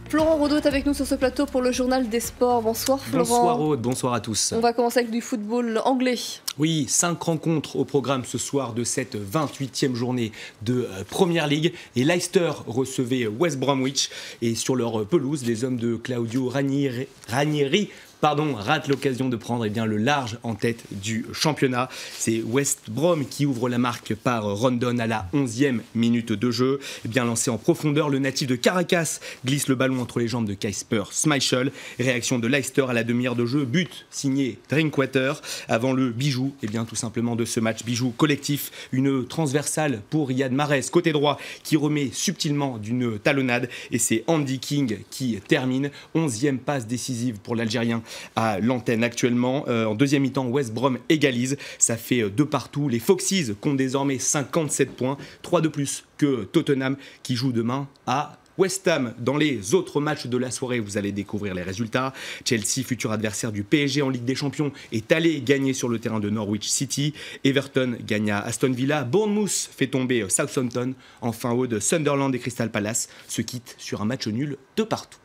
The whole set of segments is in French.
Florent Rodeau est avec nous sur ce plateau pour le journal des sports. Bonsoir Florent. Bonsoir Aude, bonsoir à tous. On va commencer avec du football anglais. Oui, 5 rencontres au programme ce soir de cette 28e journée de Premier League. Et Leicester recevait West Bromwich. Et sur leur pelouse, les hommes de Claudio Ranieri rate l'occasion de prendre le large en tête du championnat. C'est West Brom qui ouvre la marque par Rondon à la 11e minute de jeu. Bien lancé en profondeur, le natif de Caracas glisse le ballon entre les jambes de Kasper Schmeichel. Réaction de Leicester à la demi-heure de jeu, but signé Drinkwater. Avant le bijou, tout simplement de ce match, bijou collectif, une transversale pour Riyad Mahrez, côté droit, qui remet subtilement d'une talonnade. Et c'est Andy King qui termine. 11e passe décisive pour l'Algérien à l'antenne actuellement. En deuxième mi-temps, West Brom égalise. Ça fait 2 partout. Les Foxes comptent désormais 57 points, 3 de plus que Tottenham qui joue demain à West Ham. Dans les autres matchs de la soirée, vous allez découvrir les résultats. Chelsea, futur adversaire du PSG en Ligue des Champions, est allé gagner sur le terrain de Norwich City. Everton gagne à Aston Villa. Bournemouth fait tomber Southampton. Enfin, de Sunderland et Crystal Palace se quittent sur un match nul de partout.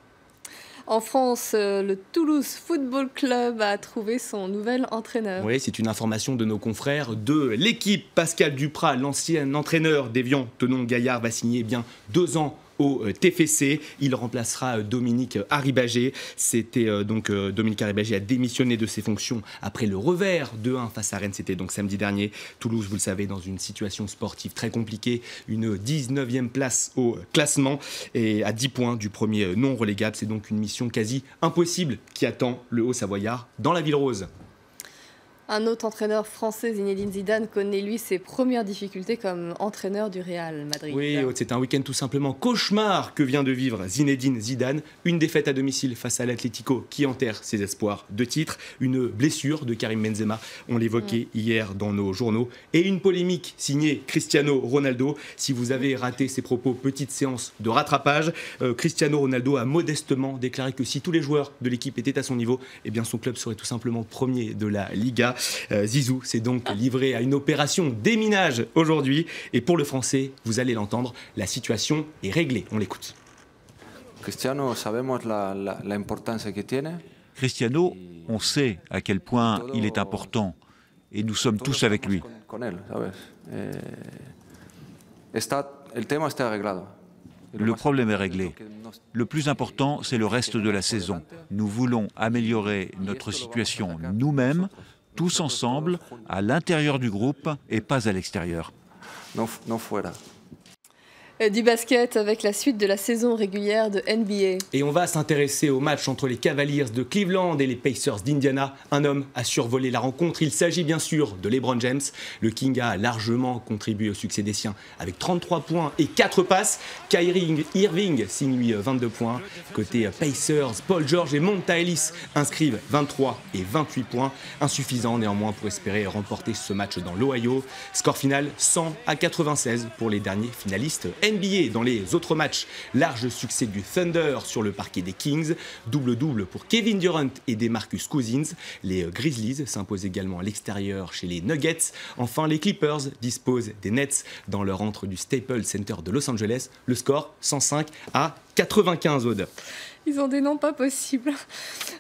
En France, le Toulouse Football Club a trouvé son nouvel entraîneur. Oui, c'est une information de nos confrères de l'équipe. Pascal Duprat, l'ancien entraîneur d'Évian Thonon-Gaillard, va signer 2 ans au TFC. Il remplacera Dominique Arribagé. C'était Dominique Arribagé a démissionné de ses fonctions après le revers de 1 face à Rennes. C'était donc samedi dernier. Toulouse, vous le savez, dans une situation sportive très compliquée, une 19e place au classement et à 10 points du premier non relégable. C'est donc une mission quasi impossible qui attend le Haut-Savoyard dans la Ville Rose. Un autre entraîneur français, Zinedine Zidane, connaît lui ses premières difficultés comme entraîneur du Real Madrid. Oui, c'est un week-end tout simplement cauchemar que vient de vivre Zinedine Zidane. Une défaite à domicile face à l'Atlético qui enterre ses espoirs de titre. Une blessure de Karim Benzema, on l'évoquait hier dans nos journaux. Et une polémique signée Cristiano Ronaldo. Si vous avez raté ses propos, petite séance de rattrapage. Cristiano Ronaldo a modestement déclaré que si tous les joueurs de l'équipe étaient à son niveau, son club serait tout simplement premier de la Liga. Zizou s'est donc livré à une opération déminage aujourd'hui. Et pour le français, vous allez l'entendre, la situation est réglée. On l'écoute. Cristiano, on sait à quel point il est important et nous sommes tous avec lui. Le problème est réglé. Le plus important, c'est le reste de la saison. Nous voulons améliorer notre situation nous-mêmes, tous ensemble, à l'intérieur du groupe et pas à l'extérieur. Du basket avec la suite de la saison régulière de NBA. Et on va s'intéresser au match entre les Cavaliers de Cleveland et les Pacers d'Indiana. Un homme a survolé la rencontre. Il s'agit bien sûr de LeBron James. Le King a largement contribué au succès des siens avec 33 points et 4 passes. Kyrie Irving signe lui 22 points. Côté Pacers, Paul George et Monta Ellis inscrivent 23 et 28 points. Insuffisant néanmoins pour espérer remporter ce match dans l'Ohio. Score final 100-96 pour les derniers finalistes NBA. Dans les autres matchs, large succès du Thunder sur le parquet des Kings. Double-double pour Kevin Durant et DeMarcus Cousins. Les Grizzlies s'imposent également à l'extérieur chez les Nuggets. Enfin, les Clippers disposent des Nets dans leur antre du Staples Center de Los Angeles. Le score 105-95, Aude. Ils ont des noms pas possibles.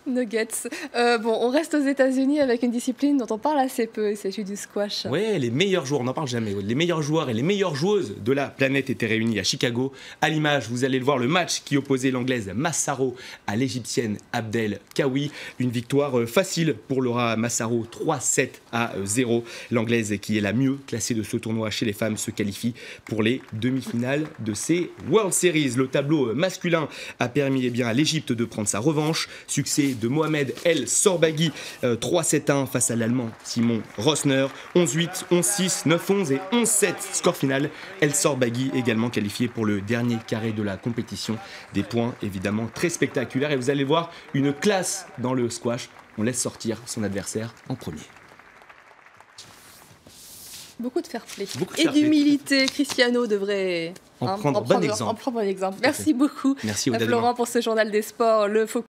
Nuggets. On reste aux États-Unis avec une discipline dont on parle assez peu. Il s'agit du squash. Oui, les meilleurs joueurs, on n'en parle jamais. Les meilleurs joueurs et les meilleures joueuses de la planète étaient réunis à Chicago. À l'image, vous allez le voir, le match qui opposait l'anglaise Massaro à l'égyptienne Abdel Kawi. Une victoire facile pour Laura Massaro, 3-7-0. L'anglaise, qui est la mieux classée de ce tournoi chez les femmes, se qualifie pour les demi-finales de ces World Series. Le tableau masculin a permis à l'Égypte de prendre sa revanche. Succès de Mohamed El Sorbagui, 3-7-1 face à l'Allemand Simon Rosner. 11-8, 11-6, 9-11 et 11-7. Score final, El Sorbagui également qualifié pour le dernier carré de la compétition. Des points évidemment très spectaculaires. Et vous allez voir une classe dans le squash. On laisse sortir son adversaire en premier. Beaucoup de fair play. Et d'humilité. Cristiano devrait en prendre bon exemple. Merci beaucoup, Merci Florent, pour ce journal des sports. Le